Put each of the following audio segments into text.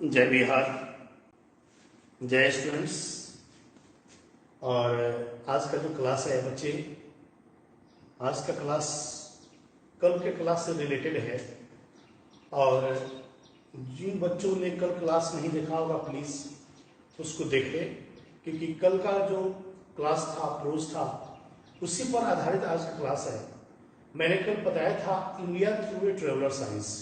जय बिहार, जय स्टूडेंट्स। और आज का जो क्लास है बच्चे, आज का क्लास कल के क्लास से रिलेटेड है। और जिन बच्चों ने कल क्लास नहीं देखा होगा प्लीज़ उसको देखें, क्योंकि कल का जो क्लास था, प्रोज था, उसी पर आधारित आज का क्लास है। मैंने कल बताया था India through a travellers eyes,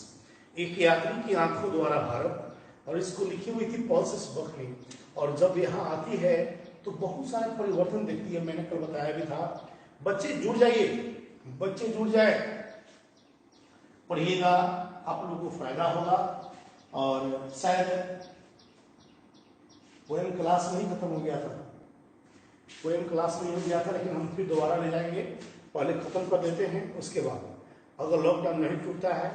एक यात्री की आंखों द्वारा भारत, और इसको लिखी हुई थी पॉल्स बक ने। और जब यहाँ आती है तो बहुत सारे परिवर्तन दिखती है, मैंने कल बताया भी था। बच्चे जुड़ जाइए, बच्चे जुड़ जाए, पढ़िएगा, आप लोगों को फायदा होगा। और शायद पोएम क्लास में ही खत्म हो गया था, पोएम क्लास में हो गया था, लेकिन हम फिर दोबारा ले जाएंगे। पहले खत्म कर देते हैं, उसके बाद अगर लॉकडाउन नहीं टूटता है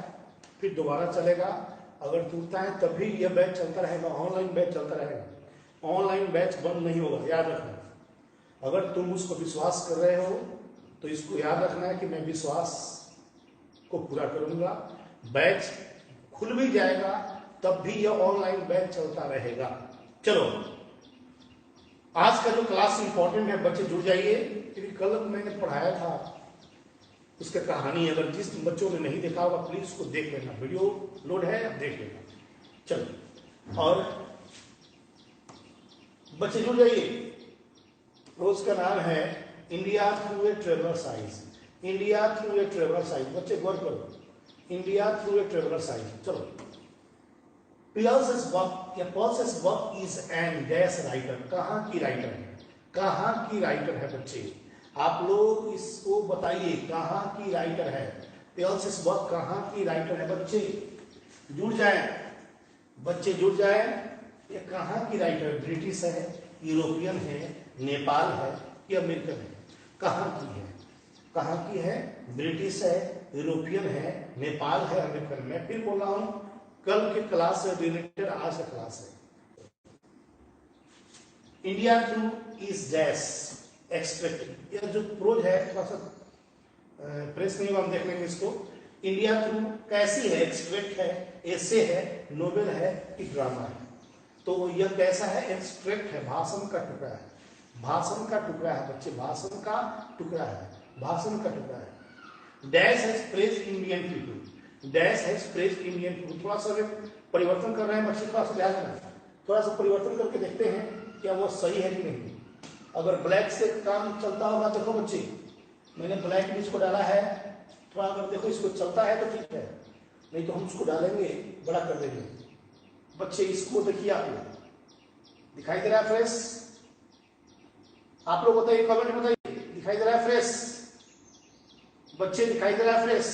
फिर दोबारा चलेगा। अगर टूटता है तब भी यह बैच चलता रहेगा, ऑनलाइन बैच चलता रहेगा। ऑनलाइन बैच बंद नहीं होगा, याद रखना। अगर तुम उसको विश्वास कर रहे हो तो इसको याद रखना है कि मैं विश्वास को पूरा करूंगा। बैच खुल भी जाएगा तब भी यह ऑनलाइन बैच चलता रहेगा। चलो, आज का जो क्लास इंपॉर्टेंट है, बच्चे जुड़ जाइए, क्योंकि कल मैंने पढ़ाया था उसका कहानी। अगर जिस बच्चों ने नहीं देखा होगा प्लीज उसको देख लेना, वीडियो लोड है, आप देख लेना। चलो, और बच्चे जुड़ जाइए। रोज का नाम है India through a travellers eyes, India through a travellers eyes. बच्चे गौर करो, India through a travellers eyes. चलो, पीयर्स वर्क या purse work is an dash writer. कहाँ की राइटर है, कहाँ की राइटर है बच्चे? आप लोग इसको बताइए, कहाँ की राइटर है? पीयर्स वर्क कहाँ की राइटर है? बच्चे जुड़ जाए, बच्चे जुड़ जाए। ये कहाँ की राइटर है? ब्रिटिश है, यूरोपियन है, नेपाल है या अमेरिकन है? कहाँ की है? कहाँ की है? ब्रिटिश है, यूरोपियन है, नेपाल है, अमेरिकन। मैं फिर बोल रहा हूँ, कल के क्लास से रिलेटेड आज का क्लास है। India through is dash extract. यह जो प्रोज है थोड़ा सा प्रेस नहीं हुआ, हम देख लेंगे इसको। इंडिया थ्रू कैसी है? एक्सट्रैक्ट है, एसे है, नोवेल है कि ड्रामा है? तो यह कैसा है? एक्सट्रैक्ट है, भाषण का टुकड़ा है, भाषण का टुकड़ा है बच्चे, भाषण का टुकड़ा है, भाषण का टुकड़ा है। Dash has praised Indian people, dash has praised Indian people. थोड़ा सा परिवर्तन कर रहे हैं बच्चे, थोड़ा सा ध्यान देना, थोड़ा सा परिवर्तन करके देखते हैं क्या वो सही है कि नहीं। अगर ब्लैक से काम चलता होगा, देखो बच्चे मैंने ब्लैक में इसको डाला है, थोड़ा अगर देखो इसको चलता है तो ठीक है, नहीं तो हम इसको डालेंगे, बड़ा कर देंगे। बच्चे इसको देखिए, आप लोग दिखाई दे रहा है फ्रेश? आप लोग बताइए, कमेंट में बताइए, दिखाई दे रहा है फ्रेश? बच्चे दिखाई दे रहा है फ्रेश?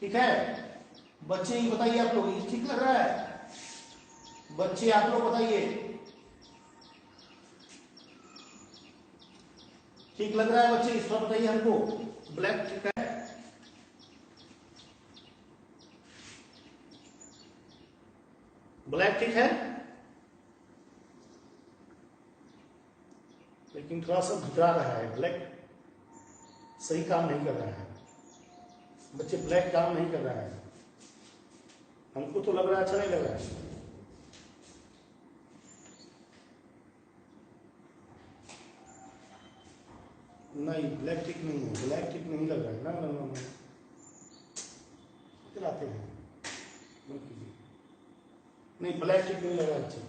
ठीक है बच्चे, ये बताइए आप लोग, ये ठीक लग रहा है? बच्चे आप लोग बताइए, ठीक लग रहा है बच्चे? इस पर बताइए हमको, ब्लैक ठीक है? ब्लैक ठीक है, लेकिन थोड़ा सा घुटरा रहा है, ब्लैक सही काम नहीं कर रहा है बच्चे, ब्लैक काम नहीं कर रहा है। हमको तो लग रहा है अच्छा नहीं लग रहा है। नहीं, ब्लैक ठीक नहीं है, ब्लैक ठीक नहीं लग रहा है ना, ना, ना, ना। चलाते हैं, नहीं ब्लैक ठीक नहीं लग रहा है बच्चे,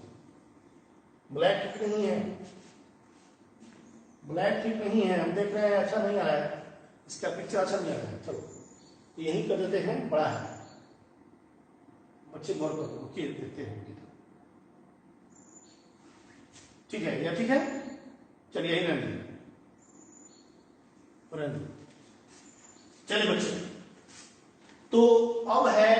ब्लैक ठीक नहीं है, ब्लैक ठीक नहीं है, हम देख रहे हैं अच्छा नहीं आ रहा है, इसका पिक्चर अच्छा नहीं आ रहा है। चलो यही कर देते हैं, बड़ा है बच्चे, गौर करो, देखते हैं ठीक है, यह ठीक है। चलिए यही रहने, चलिए बच्चे, तो अब है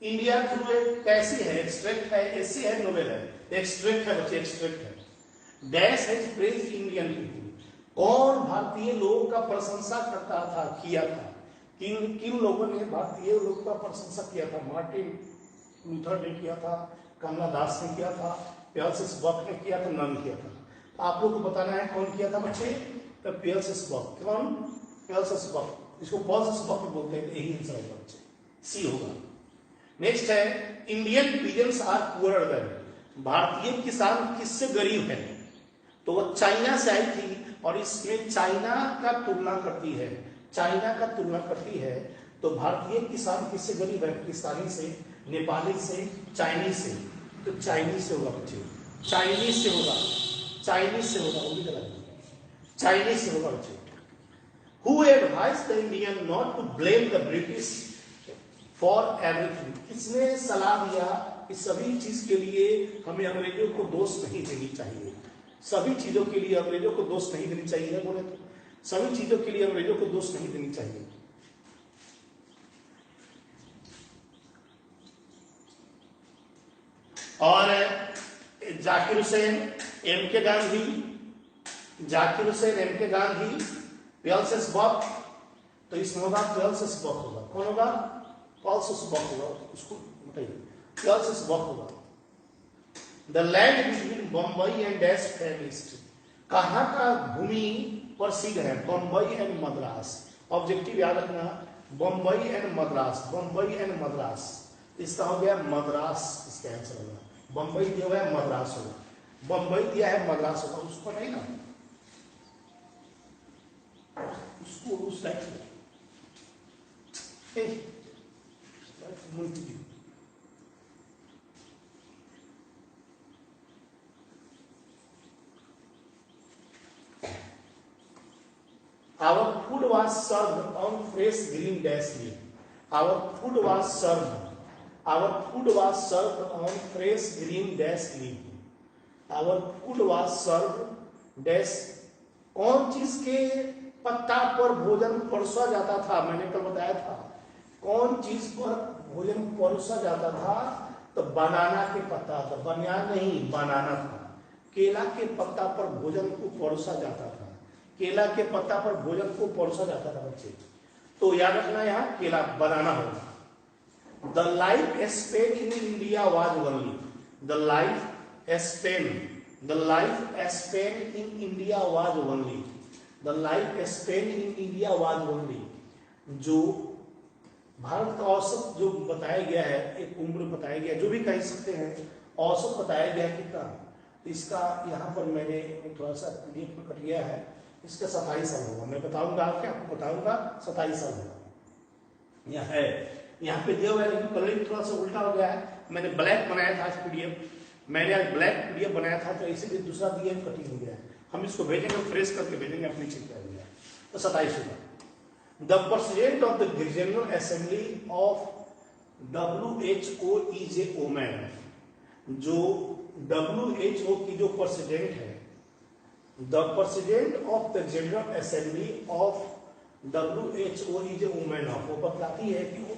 इंडिया थ्रू एक कैसी है? एक्सट्रैक्ट है, ऐसी है, नोवेल है। एक्सट्रैक्ट है बच्चे, एक्सट्रैक्ट है। Dash has praised Indian people. और भारतीय लोगों का प्रशंसा करता था, किया था। किन किन लोगों ने भारतीय लोगों का प्रशंसा किया था? मार्टिन लूथर ने किया था, कमला दास ने किया था, पीयर्स बक ने किया था, नन किया था। तो आप लोग को बताना है कौन किया था बच्चे? तो पीयर्स बक। कौन? पीयर्स बक। इसको पीयर्स बक बोलते हैं, यही आंसर होगा बच्चे, सी होगा। नेक्स्ट है Indian peasants are poorer than, भारतीय किसान किससे गरीब है? तो वो चाइना से आई थी और इसमें चाइना का तुलना करती है, चाइना का तुलना करती है। तो भारतीय किसान किससे गरीब है? पाकिस्तानी से, नेपाली से, चाइनीज से। तो चाइनीज से होगा बच्चे, चाइनीज से होगा, चाइनीज से होगा, वो भी गलत है, चाइनीज से होगा बच्चे। Who advised the Indian not to blame the British for everything? किसने सलाह दिया कि सभी चीज के लिए हमें अंग्रेजों को दोष नहीं देनी चाहिए, सभी चीजों के लिए अंग्रेजों को दोष नहीं देनी चाहिए? बोले तो सभी चीजों के लिए अंग्रेजों को दोष नहीं देनी चाहिए। और जाकिर हुसैन, एम के गांधी, जाकिर हुसैन, एम के गांधी, पेल्सेसबर्ग। तो इसमें होगा पेल्सेसबर्ग होगा, कौन होगा? पेल्सेसबर्ग होगा, उसको बताइए, पेल्सेसबर्ग होगा। The land between Bombay and dash फेमिस्ट, कहाँ का भूमि प्रसिद्ध है? बम्बई एंड मद्रास। ऑब्जेक्टिव याद रखना, बम्बई एंड मद्रास, बम्बई एंड मद्रास। इसका हो गया मद्रास, इसका आंसर होगा। बम्बई दिया हुआ है, मद्रास होगा, बम्बई दिया है, मद्रास होगा, उसको नहीं ना, उसको उस टाइप से Our food was served on fresh green dash leaf. Our food was served. Our food was served on fresh green dash leaf. Our food was served dash. कौन चीज के पत्ता पर भोजन परोसा जाता था? मैंने कल बताया था, कौन चीज पर भोजन परोसा जाता था? तो बनाना के पत्ता था, बनियान नहीं, बनाना था। केला के पत्ता पर भोजन को परोसा जाता था, केला के पत्ता पर भोजन को परोसा जाता था बच्चे। तो याद रखना यहाँ केला, बनाना होगा। The life span in India was only, the life span, the life span in India was only, the life span in India was only. जो भारत का औसत जो बताया गया है, एक उम्र बताया गया, जो भी कह सकते हैं, औसत बताया गया कितना। इसका यहाँ पर मैंने थोड़ा सा पीडीएफ में कट गया है, इसका 27 साल होगा, मैं बताऊंगा आपको बताऊंगा 27 साल होगा। यहाँ है, यहाँ पे दिया हुआ है, लेकिन कलरिंग थोड़ा सा उल्टा हो गया है। मैंने ब्लैक बनाया था आज पीडीएफ, मैंने आज ब्लैक पीडीएफ बनाया था, तो इसीलिए दूसरा दिया कटिंग हो गया है। हम इसको भेजेंगे, फ्रेश करके भेजेंगे, अपनी चिंता हो गया। तो 27 होगा। The president of the general assembly of WHO is a woman. जो WHO की जो प्रेसिडेंट है, the president of the general assembly of WHO is a woman of. वो बतलाती है कि वो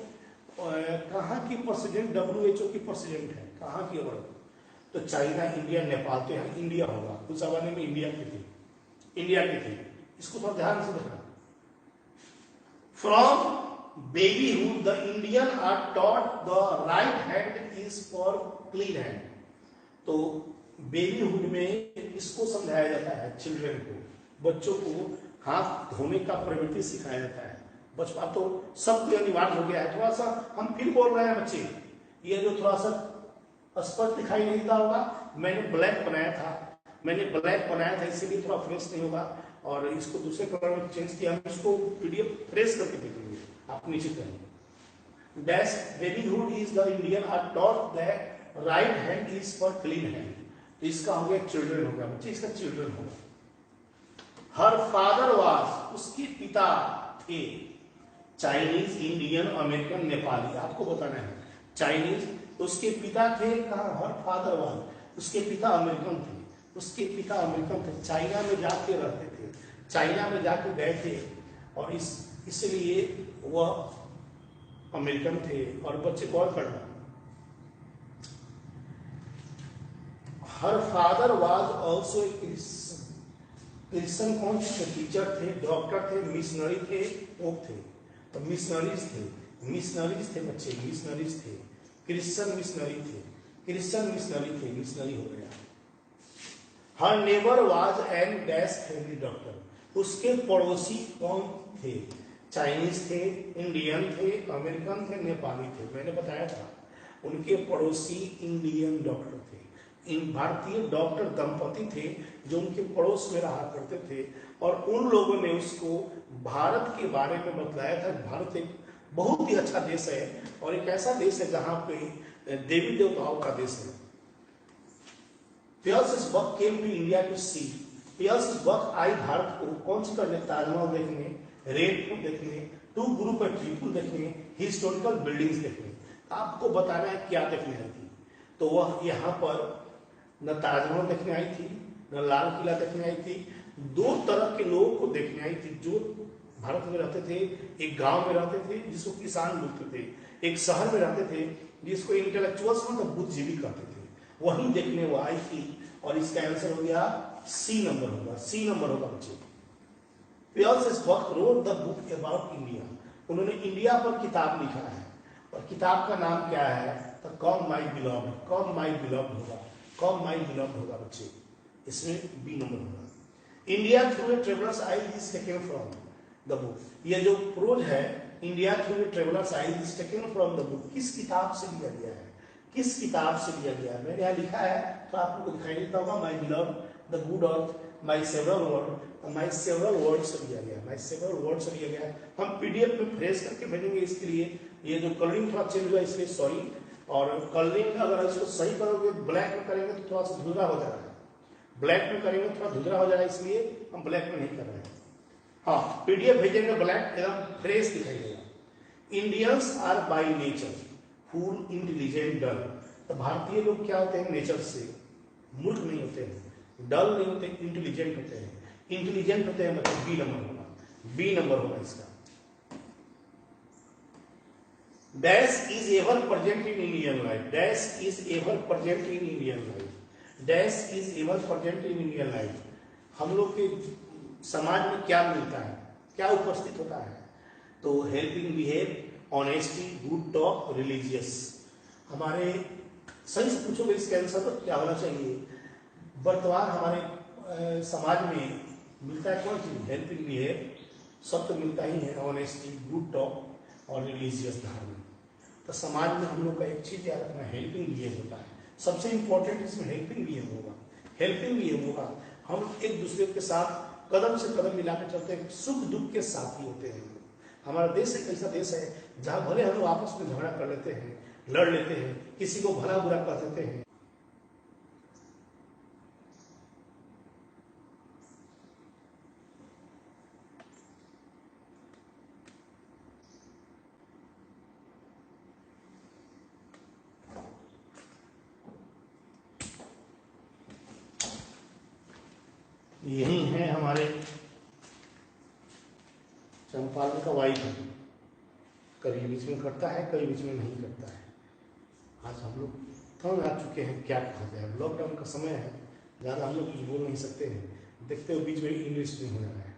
कहाँ की प्रेसिडेंट, WHO की प्रेसिडेंट है, कहाँ की औरत? तो चाइना, इंडिया, नेपाल। तो यहाँ इंडिया होगा, कुछ जमाने में इंडिया की थी, इंडिया की थी। इसको थोड़ा ध्यान से देखना। From babyhood the Indian are taught the right hand is for clean hand. तो बेबीहुड में इसको समझाया जाता है, चिल्ड्रन को, बच्चों को हाथ धोने का प्रवृत्ति सिखाया जाता है। बचपन तो सब अनिवार्य हो गया है। थोड़ा सा हम फिर बोल रहे हैं बच्चे, ये जो थोड़ा सा स्पष्ट दिखाई नहीं देता होगा, मैंने ब्लैक बनाया था, मैंने ब्लैक बनाया था, इसीलिए थोड़ा फ्रेश नहीं होगा, और इसको दूसरे कलर में चेंज किया। हम इसको पीडीएफ फ्रेश करके देखेंगे, आप नीचे करेंगे। Dash babyhood is the Indian are taught that right hand is for clean hand. तो इसका हो गया चिल्ड्रन हो गया बच्चे, इसका चिल्ड्रन होगा। हर फादर वाज, उसके पिता थे चाइनीज, इंडियन, अमेरिकन, नेपाली। आपको बताना है चाइनीज, उसके पिता थे कहाँ? हर फादर वाज, उसके पिता अमेरिकन थे, उसके पिता अमेरिकन थे, चाइना में जाके रहते थे, चाइना में जाके गए थे, और इसलिए वह अमेरिकन थे। और बच्चे गौर करना, her father was also a Christian. Christian कौन थे? टीचर थे, डॉक्टर थे, मिशनरी थे, पोप थे। तो मिशनरीज थे, मिशनरीज थे बच्चे, मिशनरीज थे, क्रिश्चियन मिशनरी थे, क्रिश्चियन मिशनरी थे, मिशनरी हो गया। Her neighbour was and dash family doctor. उसके पड़ोसी कौन थे? चाइनीज थे, इंडियन थे, अमेरिकन थे, नेपाली थे। मैंने बताया था उनके पड़ोसी इंडियन डॉक्टर थे, इन भारतीय डॉक्टर दंपति थे जो उनके पड़ोस में रहा करते थे, और उन लोगों ने उसको भारत के बारे में बतलाया था। भारत एक बहुत ही अच्छा देश है और एक ऐसा देश है जहां पे देवी देवताओं का देश है। Pearl S Buck came to India to see, Pearl S Buck आई भारत को कौन सी करने, ताजमहल देखने, रेड फोर्ट देखने, टू ग्रुप ऑफ पीपल देखने, हिस्टोरिकल बिल्डिंग्स देखने। आपको बताना है क्या देखने आई थी, तो वह यहाँ पर न ताजमहल देखने आई थी, न लाल किला देखने आई थी। दो तरह के लोगों को देखने आई थी, जो भारत में रहते थे, एक गांव में रहते थे जिसको किसान बोलते थे, एक शहर में रहते थे जिसको इंटेलेक्चुअल्स मतलब बुद्धिजीवी कहते थे, वही देखने वो आई थी। और इसका आंसर हो गया सी नंबर होगा, सी नंबर होगा बच्चे। Pearl S Buck wrote the book about India, उन्होंने इंडिया पर किताब लिखा है और किताब का नाम क्या है, तो कम माई बिलव्ड, कम माई बिलव्ड होगा, कम माई बिलव्ड होगा बच्चे, इसमें बी नंबर होगा। India through a traveller's eye is taken from the book, ये जो प्रोज है India through a traveller's eye is taken from the book, किस किताब से लिया गया है, किस किताब से लिया गया है, मैंने यहाँ लिखा है तो आप लोगों को दिखाई देता होगा, my beloved, the good earth, my several word, my several word से लिया गया, माई सेवरल वर्ड से लिया गया। हम पीडीएफ में फ्रेश करके भेजेंगे, इसके लिए ये जो कलरिंग थोड़ा चेंज हुआ इसलिए सॉरी। और कलरिंग अगर इसको सही करोगे, ब्लैक में करेंगे तो थोड़ा सा धुंधला हो जाएगा, ब्लैक में करेंगे तो थोड़ा धुंधला हो जाएगा, इसलिए हम ब्लैक में नहीं कर रहे हैं। हाँ, पीडीएफ भेजेंगे ब्लैक एकदम फ्रेश दिखाई देगा। Indians are by nature fool intelligent dull, तो भारतीय लोग क्या होते हैं नेचर से, मूर्ख नहीं होते हैं, डल नहीं होते, इंटेलिजेंट होते हैं, इंटेलिजेंट होते हैं, मतलब बी नंबर होगा, बी नंबर होगा इसका। Dash is ever present in Indian life, dash is ever present in Indian life, dash is ever present in Indian life, हम लोग के समाज में क्या मिलता है, क्या उपस्थित होता है, तो helping behave, honesty, good talk, religious. हमारे सही से पूछोगे इसके आंसर तो क्या होना चाहिए, वर्तमान हमारे समाज में मिलता है कौन चीज, हेल्पिंग बिहेव, सब तो मिलता ही है, ऑनेस्टी, गुड टॉक और रिलीजियस धर्म। तो समाज में हम लोग का एक चीज याद रखना, हेल्पिंग बिहेव होता है, सबसे इंपॉर्टेंट इसमें हेल्पिंग बिहेव होगा, हेल्पिंग बिहेव होगा। हम एक दूसरे के साथ कदम से कदम मिलाकर चलते हैं, सुख दुख के साथ ही होते हैं। हमारा देश एक ऐसा देश है जहां भले हम लोग आपस में झगड़ा कर लेते हैं, लड़ लेते हैं, किसी को भला बुरा कह देते हैं, यही है हमारे चंपारण का वाइफ है, कभी बीच में करता है, कभी बीच में नहीं करता है। आज हम लोग तंग आ चुके हैं, क्या कहा जाए, लॉकडाउन का समय है, ज़्यादा हम लोग कुछ बोल नहीं सकते हैं, देखते हो बीच में इंग्लिश नहीं हो रहा है,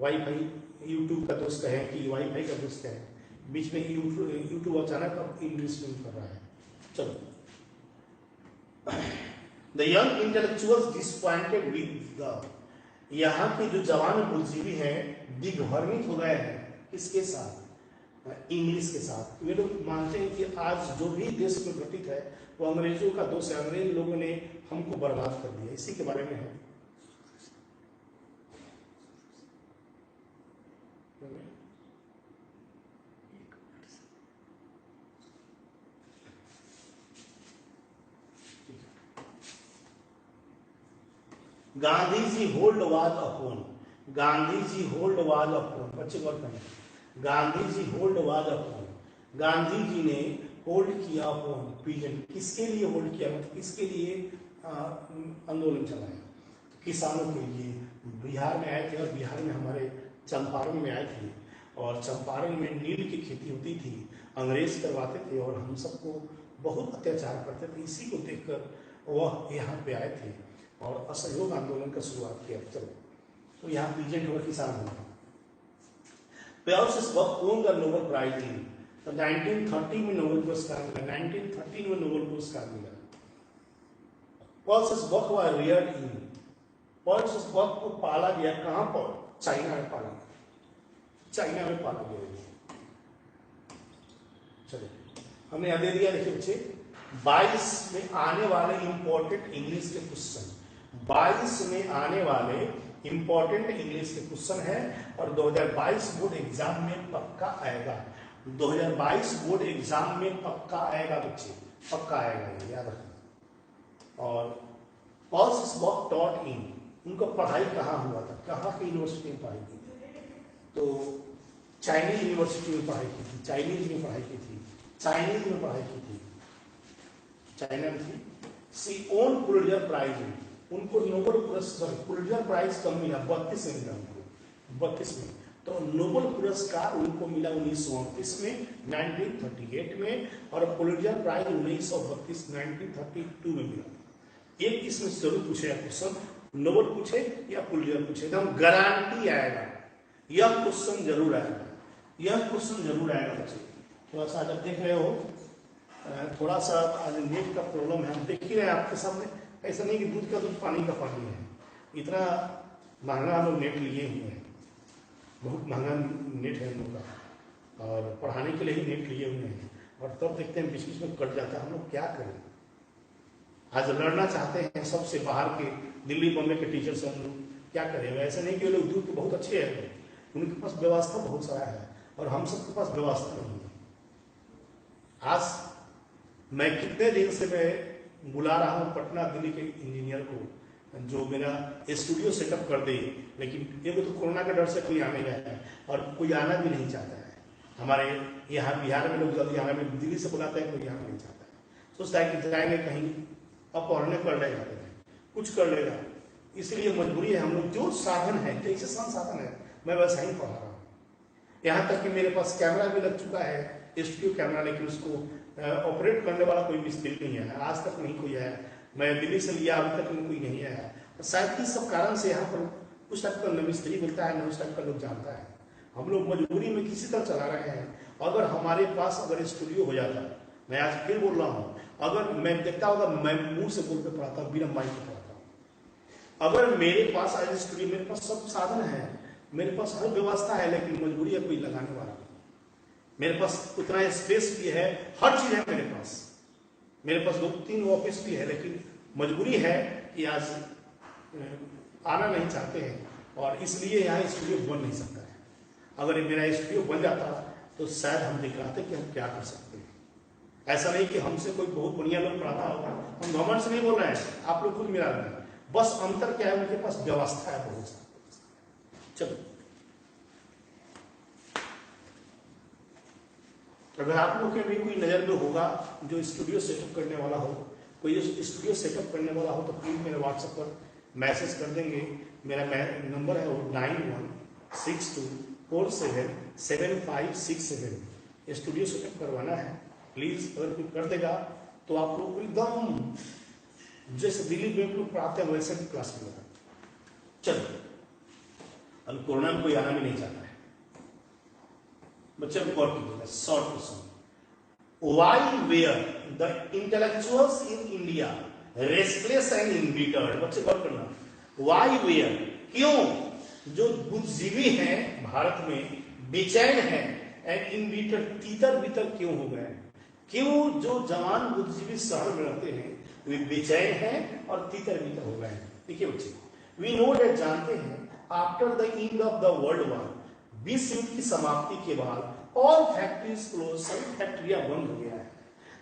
वाईफाई यूट्यूब का दोस्त है कि वाईफाई का दोस्त है, बीच में यूट्यूब अचानक अब इंग्लिश नहीं कर रहा है। चलो, the young intellectuals disappointed with the, यहाँ के जो जवान बुद्धिजीवी हैं दिग्भ्रमित हो गए हैं, किसके साथ, इंग्लिश के साथ। वे लोग मानते हैं कि आज जो भी देश में घटित है वो अंग्रेजों का दोष है, अंग्रेज लोगों ने हमको बर्बाद कर दिया, इसी के बारे में है। Gandhi ji hold was upon, Gandhi ji hold was upon, बच्चे गौर करें, Gandhi ji hold was upon, Gandhi ji ने होल्ड किया अपॉन पीजन, किसके लिए होल्ड किया, मतलब किसके लिए आंदोलन चलाया, तो किसानों के लिए। बिहार में आए थे और बिहार में हमारे चंपारण में आए थे, और चंपारण में नील की खेती होती थी, अंग्रेज करवाते थे और हम सबको बहुत अत्याचार करते थे, इसी को देखकर वह यहाँ पे आए थे और असहयोग आंदोलन का शुरुआत किया। चलो, तो यहाँ पीजेंट हुआ, किसान हुआ। Pearl S Buck won the Nobel prize in, तो 1930 में नोबेल पुरस्कार मिला, 1913 में नोबेल पुरस्कार मिला। Pearl S Buck was reared in, Pearl S Buck को पाला गया कहाँ पर, चाइना में पाला गया, चाइना में पाला गया। चलो, हमने यहाँ दे दिया, देखिए बच्चे 22 में आने वाले इंपॉर्टेंट इंग्लिश के क्वेश्चन, 22 में आने वाले इंपॉर्टेंट इंग्लिश के क्वेश्चन है और 2022 बोर्ड एग्जाम में पक्का आएगा। 2022 बोर्ड एग्जाम में पक्का आएगा बच्चे, पक्का आएगा, ये याद रखना। और पॉल्स वॉक टॉट इन, उनका पढ़ाई कहाँ हुआ था, कहाँ की यूनिवर्सिटी में पढ़ाई की थी, तो चाइनीज यूनिवर्सिटी में पढ़ाई की थी, चाइनीज में पढ़ाई की थी, चाइनीज में पढ़ाई की थी, चाइना में थी। सी ओन पुलिट्जर प्राइज, उनको नोबेल पुलिट्जर प्राइज कब मिला, 32 में मिला उनको, 32 में। तो नोबेल पुरस्कार उनको मिला 1929 में, 1938 में, और पुलिट्जर प्राइज 1932 1932 में मिला। एक इसमें जरूर पूछेगा क्वेश्चन, नोबेल पूछे या पुलिट्जर पूछे, एकदम गारंटी आएगा, यह क्वेश्चन जरूर आएगा, यह क्वेश्चन जरूर आएगा बच्चे। थोड़ा सा जब देख रहे हो, थोड़ा सा आज नेट का प्रॉब्लम है, हम देख ही रहे हैं आपके सामने, ऐसा नहीं कि दूध का दूध पानी का पानी है, इतना महंगा हम लोग नेट लिए हुए हैं, बहुत महंगा नेट है हम लोग का, और पढ़ाने के लिए ही नेट लिए हुए हैं, और तब देखते हैं बीच बीच में कट जाता है, हम लोग क्या करें। आज लड़ना चाहते हैं सबसे, बाहर के दिल्ली बॉम्बे के टीचर से हम लोग क्या करें। ऐसा नहीं कि वो लोग दूर के बहुत अच्छे हैं, उनके पास व्यवस्था बहुत सारा है और हम सबके पास व्यवस्था नहीं है। आज मैं कितने दिन से मैं बुला रहा हूँ पटना दिल्ली के इंजीनियर को, जो मेरा स्टूडियो सेटअप कर दे, लेकिन ये तो कोरोना के डर से कोई आने गया है और कोई आना भी नहीं चाहता है। हमारे यहाँ बिहार में लोग जल्दी आना में, दिल्ली से बुलाते हैं, कोई आना नहीं चाहता है, सोचता है कि जाएंगे कहीं अब पढ़ने कर लेगा, कुछ कर लेगा, इसलिए मजबूरी है। हम लोग जो साधन है, जैसे संसाधन है, मैं वैसा ही पढ़ा रहा हूँ। यहाँ तक कि मेरे पास कैमरा भी लग चुका है, स्टूडियो कैमरा, लेकिन उसको ऑपरेट करने वाला कोई मिस्त्री नहीं है, आज तक नहीं कोई आया। मैं दिल्ली से लिया, अभी तक कोई नहीं आया। शायद इस सब कारण से यहाँ पर कुछ टाइप का न मिस्त्री मिलता है, न उस टाइप का लोग जानता है। हम लोग मजबूरी में किसी तरह चला रहे हैं। अगर हमारे पास अगर स्टूडियो हो जाता, मैं आज फिर बोल रहा हूँ, अगर मैं देखता होगा, मैं मुंह से बोल के पढ़ाता हूँ, बिना माइक के पढ़ाता हूँ। अगर मेरे पास आज स्टूडियो, मेरे पास सब साधन है, मेरे पास हर व्यवस्था है, लेकिन मजबूरी है कोई लगाने वाला नहीं। मेरे पास उतना स्पेस भी है, हर चीज है मेरे पास, मेरे पास 2-3 ऑफिस भी है, लेकिन मजबूरी है कि आज आना नहीं चाहते हैं, और इसलिए यहाँ स्टूडियो बन नहीं सकता है। अगर मेरा स्टूडियो बन जाता तो शायद हम दिखलाते कि हम क्या कर सकते हैं। ऐसा नहीं कि हमसे कोई बहुत बढ़िया लोग पढ़ाता होगा, हम गवर्नमेंट से नहीं बोल रहे हैं, आप लोग खुद मिला रहे हैं, बस अंतर क्या है, उनके पास व्यवस्था है बहुत सारी। चलो, अगर आप लोग के भी कोई नजर में होगा जो स्टूडियो सेटअप करने वाला हो, कोई स्टूडियो सेटअप करने वाला हो, तो प्लीज मेरे व्हाट्सएप पर मैसेज कर देंगे। मेरा नंबर है वो 9162477567। स्टूडियो सेटअप करवाना है, प्लीज अगर कोई कर देगा तो आप लोग एकदम जैसे दिल्ली में लोग पढ़ाते हैं वैसे भी क्लास में। चलो, अब कोरोना में कोई आना भी नहीं चाहता है, बच्चे को और कीजिएगा। Short question, why were the intellectuals in India restless and embittered. बच्चे गौर करना, व्हाई वेयर, क्यों जो बुद्धिजीवी हैं भारत में बेचैन है, एंड इनबिटर्ड, तीतर बीतर क्यों हो गए। क्यों जो जवान बुद्धिजीवी शहर में रहते हैं वे बेचैन हैं और तीतर बीतर हो गए हैं। देखिए बच्चे, वी नो दैट, जानते हैं, after the end of the world war, विश्व युद्ध की समाप्ति के बाद ऑल फैक्ट्रीज क्लोज, सभी फैक्ट्रियां बंद हो गया है।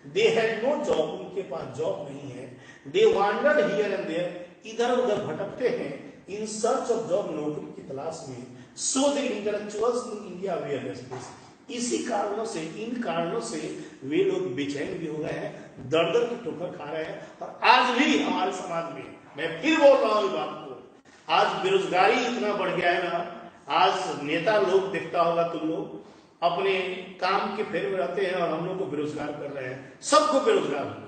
दे हैड नो जॉब, उनके पास जॉब नहीं है। दे वांडर्ड हियर एंड देयर, इधर उधर भटकते हैं, इन सर्च ऑफ जॉब, नौकरी की तलाश में। So the intellectuals in India were restless, इसी कारणों से, इन कारणों से वे लोग बेचैन भी हो गए हैं, दर दर की ठोकर खा रहे हैं। और आज भी हमारे समाज में, मैं फिर बोल रहा हूं बात को, आज बेरोजगारी इतना बढ़ गया है ना। आज नेता लोग, देखता होगा तुम लोग, अपने काम के फेर में रहते हैं और हम लोग को बेरोजगार कर रहे हैं, सबको बेरोजगार हो गए।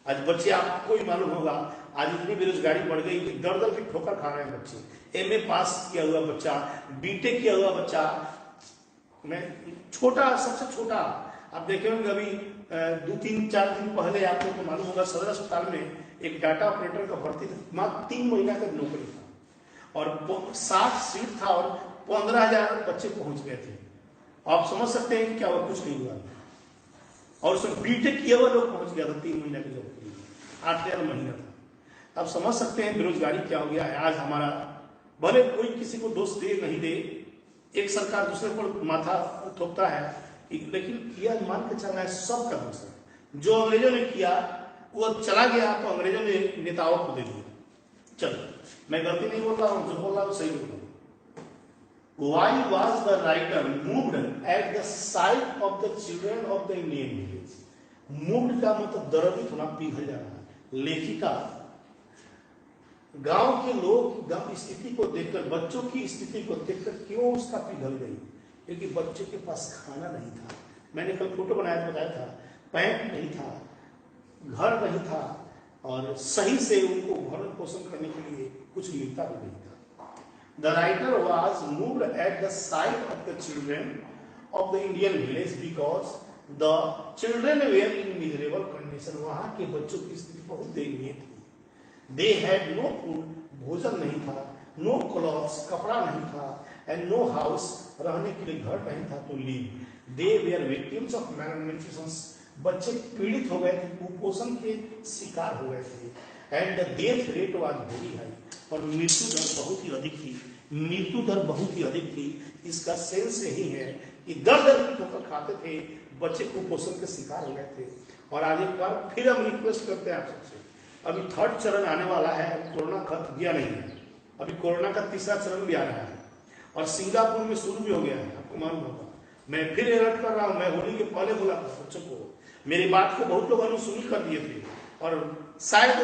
आज बच्चे, आपको ही मालूम होगा, आज इतनी बेरोजगारी बढ़ गई कि दर दर की ठोकर खा रहे हैं बच्चे। एमए पास किया हुआ बच्चा, बीटेक किया हुआ बच्चा, मैं छोटा, सबसे छोटा, आप देखे होंगे अभी 2-3-4 दिन पहले आप लोग को मालूम होगा, सदर अस्पताल में एक डाटा ऑपरेटर का भर्ती था, मात्र 3 महीना का नौकरी था और 60 सीट था और 15,000 बच्चे पहुंच गए थे। आप समझ सकते हैं कि क्या हुआ, कुछ नहीं हुआ। और उसमें बीटेक किया हुआ लोग पहुंच गया था 3 महीने की जॉब के लिए, 8 महीना था। अब समझ सकते हैं बेरोजगारी क्या हो गया है आज हमारा। भले कोई किसी को दोष दे नहीं दे, एक सरकार दूसरे पर माथा ठोकता है, लेकिन यह मान के चलना है सबका दोष है। जो अंग्रेजों ने किया वो चला गया तो अंग्रेजों ने नेताओं को दे दिया। चलो मैं गलती नहीं बोल रहा हूं, जो बोल रहा हूं सही बोल रहा हूं। Why was the writer moved at the sight of the children of the Indian village? Moved का मतलब दर्दित होना, पिघल जाना। लेखिका गांव के लोग गांव की स्थिति को देखकर, बच्चों की स्थिति को देखकर क्यों उसका पिघल गई? क्योंकि बच्चों के पास खाना नहीं था। मैंने कल फोटो बनाया बताया था, पैंट नहीं था, घर नहीं था, और सही से उनको भरण पोषण करने के लिए कुछ मिलता भी नहीं था। The writer was moved at the sight of the children of the Indian village because the children were in miserable condition. वहाँ के बच्चों की स्थिति बहुत दयनीय थी। They had no food, भोजन नहीं था, no clothes, कपड़ा नहीं था, and no house, रहने के लिए घर नहीं था to live. They were victims of malnutrition. बच्चे पीड़ित हो गए थे, कुपोषण के शिकार हो गए थे, and the death rate was very high. और मृत्यु दर बहुत ही अधिक थी। मृत्यु दर बहुत ही अधिक थी। इसका सेंस यही है कि दर दर की ठोकर खाते थे, बच्चे कुपोषण के शिकार हो गए थे। और आज एक बार फिर हम रिक्वेस्ट करते हैं आप सबसे, अभी 3rd चरण आने वाला है, कोरोना खत्म गया नहीं है, अभी कोरोना का 3रा चरण भी आ रहा है और सिंगापुर में शुरू भी हो गया है, आपको मालूम होगा। मैं फिर अलर्ट कर रहा हूं, मैं होली के पहले बोला था बच्चों को, मेरी बात को बहुत लोग अनुसुनी कर दिए थे और शायद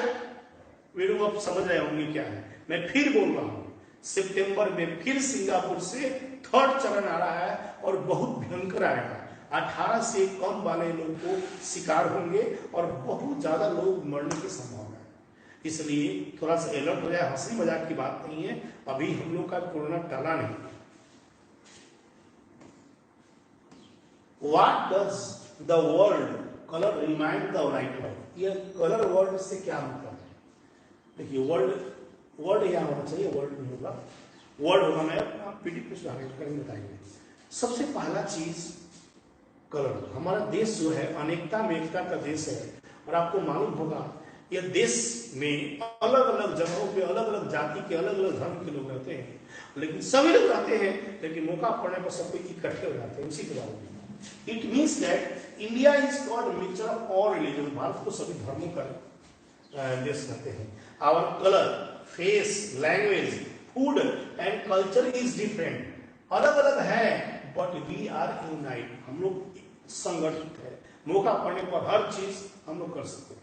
वीडियो आप समझ रहे होंगे क्या है। मैं फिर बोल रहा हूं, सितंबर में फिर सिंगापुर से 3rd चरण आ रहा है और बहुत भयंकर आएगा। 18 से कम वाले लोगों को शिकार होंगे और बहुत ज्यादा लोग मरने की संभावना है। इसलिए थोड़ा सा अलर्ट हो जाए। हंसी मजाक की बात नहीं है, अभी हम लोग का कोरोना टला नहीं। What does the word color remind the writer? ये कलर वर्ड से क्या मतलब है? देखिए वर्ड यहाँ होना चाहिए, वर्ड नहीं होगा, वर्ड होगा। मैं पीटी कुछ बताएंगे। सबसे पहला चीज कलर। हमारा देश जो है अनेकता में एकता का देश है और आपको मालूम होगा यह देश में अलग अलग जगहों पे अलग अलग जाति के अलग अलग धर्म के लोग रहते हैं, लेकिन सभी लोग रहते हैं, लेकिन मौका पड़ने पर सब कोई इकट्ठे हो जाते हैं उसी के बारे में। It means that India is called mixture of all religion. भारत को सभी धर्मों का देश कहते हैं। Our colour, face, language, food and culture is different. अलग अलग है बट वी आर यूनाइट। हम लोग संगठित है, मौका पड़ने पर हर चीज हम लोग कर सकते हैं।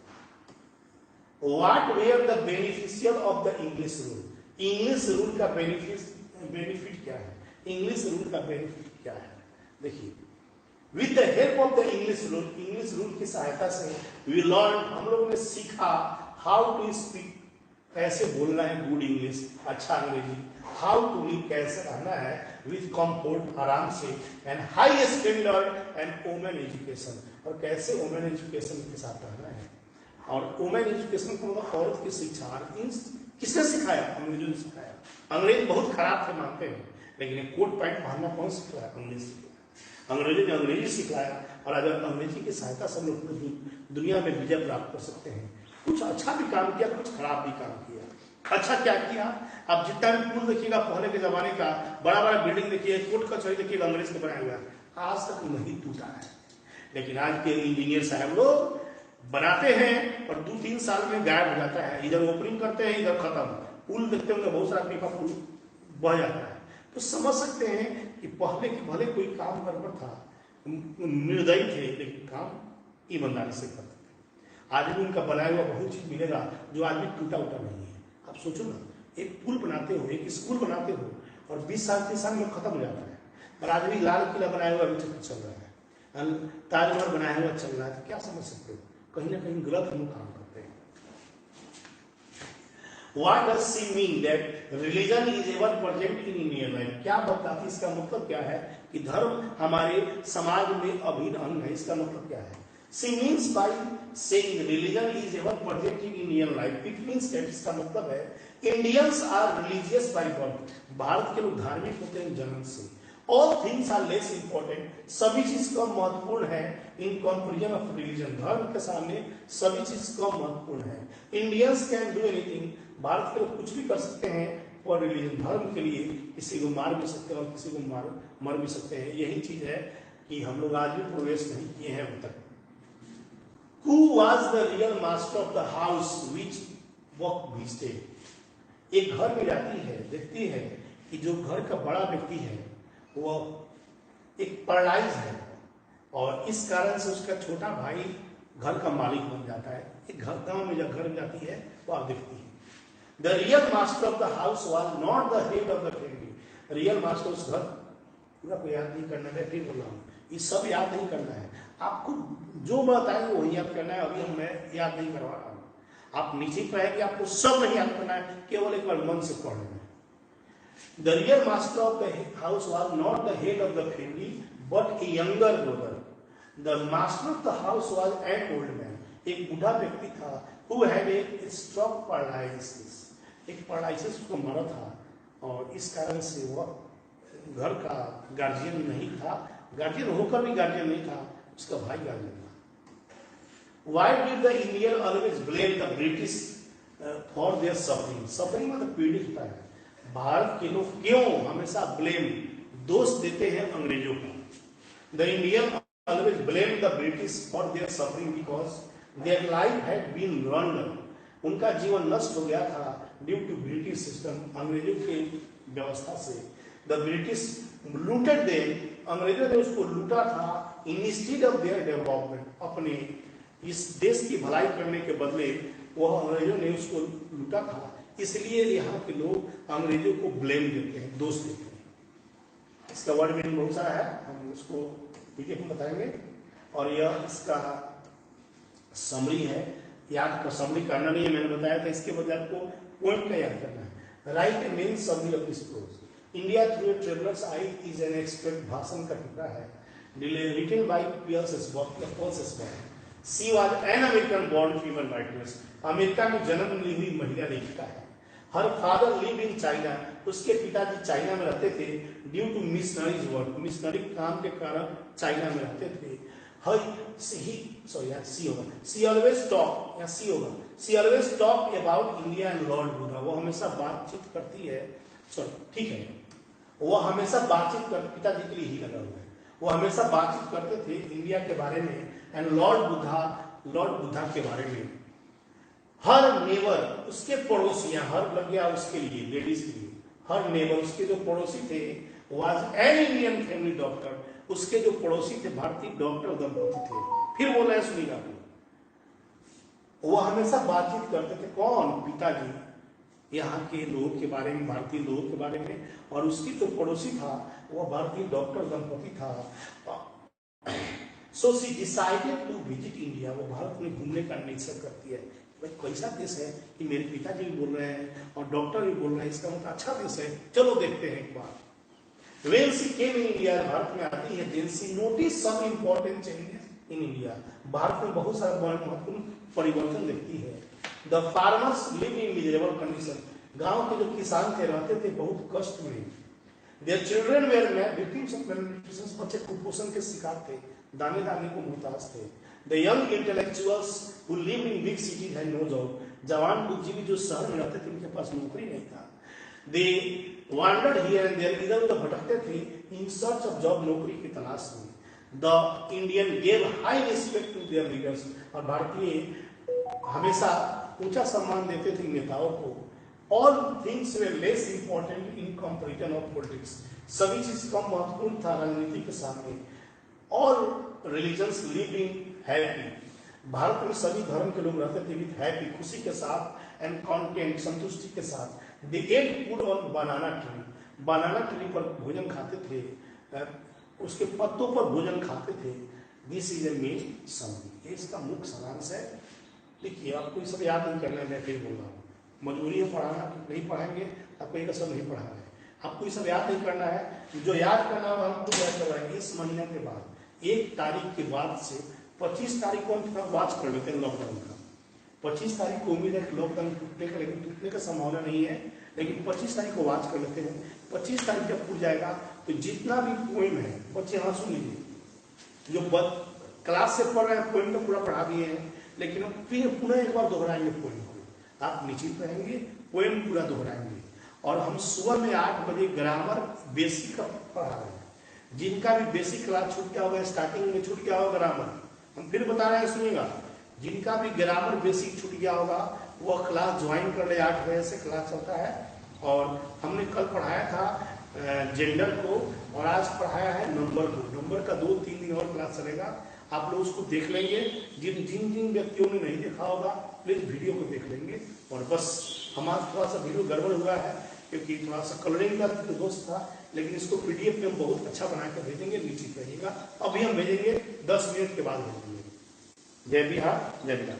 What were the beneficial of the English rule? English rule का बेनिफिट क्या है? इंग्लिश रूल का बेनिफिट क्या है? देखिए, with the help of the English rule की सहायता से वी लर्न, हम लोगों ने सीखा हाउ टू स्पीक, कैसे बोलना है गुड इंग्लिश, अच्छा अंग्रेजी, हाउ टू लिव, कैसे रहना है विद कंफर्ट, आराम से, and high standard and women education, और कैसे वुमेन एजुकेशन के साथ रहना है। और वुमेन एजुकेशन को मतलब औरत की शिक्षा किसने सिखाया? अंग्रेजों ने सिखाया। अंग्रेज बहुत खराब थे मानते हैं, लेकिन कोट पैंट पहनना कौन सिखाया? अंग्रेज सिखाया। अंग्रेजों ने अंग्रेजी सिखाया और अगर अंग्रेजी की सहायता से हम लोग पूरी दुनिया में विजय प्राप्त कर सकते हैं। कुछ अच्छा भी काम किया, कुछ खराब भी काम किया। अच्छा क्या किया? आप जितना भी पुल देखिएगा पहले के जमाने का, बड़ा बड़ा बिल्डिंग देखिए, कोर्ट कचहरी देखिएगा, अंग्रेज के बनाया हुआ, आज तक नहीं टूटा है। लेकिन आज के इंजीनियर साहब लोग बनाते हैं और 2-3 साल में गायब हो जाता है। इधर ओपनिंग करते हैं, इधर खत्म। पुल देखते होंगे बहुत सारा पीपा पुल बह जाता है। तो समझ सकते हैं कि पहले के भले कोई काम गड़बड़ था, निर्दयी थे, लेकिन काम ईमानदारी से करते थे। आज भी उनका बनाया हुआ बहुत चीज मिलेगा जो आज भी टूटा उटा नहीं है। आप सोचो ना, एक पुल बनाते हो, एक स्कूल बनाते हो और 20 साल 30 साल में खत्म हो जाता है। और आज भी लाल किला बनाया हुआ अभी तक चल रहा है, ताजमहल बनाया हुआ चल रहा है। तो क्या समझ सकते हो? कहीं ना कहीं गलत हम काम करते हैं। What does she mean that religion is ever present in Indian life? क्या बताती, इसका मतलब क्या है कि धर्म हमारे समाज में अभिन्न अंग है। इसका मतलब क्या है? She means by saying religion is ever present in Indian life, it means that, इसका मतलब है Indians are religious by birth। Bharat के लोग धार्मिक होते हैं जन्म से, all things are less important, सभी चीज कम महत्वपूर्ण है इन कंपैरिजन ऑफ रिलीजन, धर्म के सामने सभी चीज कम महत्वपूर्ण है। Indians can do anything, Bharat के लोग कुछ भी कर सकते हैं फॉर रिलीजन, धर्म के लिए किसी को मार भी सकते हैं और किसी को मर भी सकते हैं। यही चीज है कि हम लोग आज भी प्रोग्रेस नहीं किए हैं अब तक। Who was the real master of the house which walk visited? एक घर में जाती है, देखती है कि जो घर का बड़ा व्यक्ति है वह एक पैरालाइज है और इस कारण से उसका छोटा भाई घर का मालिक बन जाता है। एक घर गांव में जब घर जाती है वो आप देखती है। The real master of the house was not the head of the family. Real master उस घर पूरा को याद नहीं करना है, फिर बोल रहा हूँ ये सब याद नहीं करना है, आपको जो बताएंगे वही याद करना है। अभी मैं याद नहीं करवा रहा हूँ, आप नीचे पढ़ेंगे, आपको सब नहीं याद करना है, केवल एक बार मन से पढ़ लेना है। The real master of the house was not the head of the family, but a younger brother. The master of the house was an old man. एक बूढ़ा व्यक्ति था, who had a stroke paralysis. एक paralysis उसको मरा था और इस कारण से वह घर का गार्जियन नहीं था, गार्जियन होकर भी गार्जियन नहीं था, उसका भाई गार्जियन था। Why did the Indian always blame the British for their suffering? Suffering मतलब पीड़ित होता है। भारत के लोग क्यों हमेशा ब्लेम दोष देते हैं अंग्रेजों को? The Indian always blame the British for their suffering because their life had been ruined. उनका जीवन नष्ट हो गया था ड्यू टू ब्रिटिश सिस्टम, अंग्रेजों की व्यवस्था से। द ब्रिटिश लूटेड देम, अंग्रेजों ने उसको लूटा था इंस्टीड ऑफ देयर डेवलपमेंट, अपने इस देश की भलाई करने के बदले वह अंग्रेजों ने उसको लूटा था। इसलिए यहाँ के लोग अंग्रेजों को ब्लेम देते हैं, दोष देते हैं। इसका वर्ड मीनिंग बहुत सारा है, हम उसको पीडीएफ में बताएंगे। और यह इसका समरी है, याद का समरी करना नहीं है, मैंने बताया था। इसके बदले आपको पॉइंट का याद करना है। Write a main summary of this prose. India through a traveller's eye is an expect भाषण का टुकड़ा है, रिटन बाय पीएल सेस्बॉर्न। She was an American born female writers, America में जन्म ली हुई महिला लेखिका है। Her father live in China, उसके पिताजी चाइना में रहते थे due to missionaries work, missionary काम के कारण चाइना में रहते थे। She always talk about India and Lord Buddha. वो हमेशा बातचीत करती है, ठीक है, वो हमेशा बातचीत कर, पिताजी के लिए ही लगा हुआ है, वो हमेशा बातचीत करते थे इंडिया के बारे में एंड लॉर्ड बुद्धा के बारे में। हर नेबर, उसके पड़ोसियां, हर लग गया उसके लिए, लेडीज के लिए, हर नेबर, उसके जो पड़ोसी थे was an Indian family doctor, उसके जो पड़ोसी थे भारतीय डॉक्टर दंपति थे। फिर बोला है, सुनिएगा, वो हमेशा बातचीत करते थे, कौन? पिताजी, यहाँ के लोगों के बारे में, भारतीय लोगों के बारे में, और उसकी जो पड़ोसी था वह भारतीय डॉक्टर दंपति था। So she decided to visit India, वो भारत में घूमने का निश्चय करती है। भाई कैसा देश है कि मेरे पिताजी भी बोल रहे हैं और डॉक्टर भी बोल रहे हैं, इसका मतलब अच्छा देश है, चलो देखते हैं एक बार। When she came in India, Bharat में आती है, then she noticed some important changes in India, Bharat में बहुत सारे महत्वपूर्ण परिवर्तन देखती है। The farmers lived in miserable condition, गांव के जो किसान थे रहते थे बहुत कष्ट में। Their children were victims of malnutrition, बच्चे कुपोषण के शिकार थे, दाने दाने को मुहताज थे। The young intellectuals who lived in big cities had no job, जवान बुद्धिजीवी जो शहर में रहते थे उनके पास नौकरी नहीं था। They wandered here and there, इधर उधर भटकते थे in search of job, नौकरी की तलाश में। The Indian gave high respect to their leaders, और भारतीय हमेशा ऊंचा सम्मान देते थे नेताओं को। All things were less important in comparison of politics, सभी चीज कम महत्वपूर्ण था राजनीति के सामने। All religions lived in happy, Bharat में सभी धर्म के लोग रहते थे विद हैप्पी, खुशी के साथ, एंड कंटेंट, संतुष्टि के साथ। They ate food on banana tree, banana tree पर भोजन खाते थे, उसके पत्तों पर भोजन खाते थे। This is a main summary, इसका मुख्य सारांश है। देखिए, आपको ये सब याद नहीं करना है, मैं फिर बोल रहा हूँ, मजबूरी है पढ़ाना, नहीं पढ़ाएंगे आपको ये सब नहीं पढ़ाना है, आपको ये सब याद नहीं करना है। जो याद करना है हम खुद याद करवाएंगे। इस महीने के बाद 1 तारीख के बाद से 25 तारीख को हम थोड़ा वॉच कर लेते हैं लॉकडाउन का। 25 तारीख को उम्मीद है कि लॉकडाउन टूटने का, लेकिन टूटने का संभावना नहीं है, लेकिन 25 तारीख को वॉच कर लेते हैं। 25 तारीख जब टूट जाएगा तो जितना भी पोएम है बच्चे यहाँ सुन लीजिए, जो क्लास से पढ़ रहे हैं पोएम तो पूरा पढ़ा दिए हैं, लेकिन हम फिर पुनः एक बार दोहराएंगे पोएम को। आप निश्चित रहेंगे पोएम पूरा दोहराएंगे। और हम सुबह में 8 बजे ग्रामर बेसिक का पढ़ा रहे हैं। जिनका भी बेसिक क्लास छूट गया होगा, स्टार्टिंग में छूट गया होगा ग्रामर, हम फिर बता रहे हैं सुनिएगा, जिनका भी ग्रामर बेसिक छूट गया होगा वह क्लास ज्वाइन कर ले। 8 बजे से क्लास चलता है। और हमने कल पढ़ाया था जेंडर को और आज पढ़ाया है नंबर को। नंबर का 2-3 दिन और क्लास चलेगा, आप लोग उसको देख लेंगे। जिन व्यक्तियों ने नहीं देखा होगा प्लीज वीडियो को देख लेंगे। और बस हमारा थोड़ा सा वीडियो गड़बड़ हुआ है क्योंकि थोड़ा सा कलरिंग का दोष था, लेकिन इसको पीडीएफ में हम बहुत अच्छा बना कर भेजेंगे, निश्चित रहिएगा। अभी हम भेजेंगे 10 मिनट के बाद भेजेंगे। जय बिहार, जय बिहार।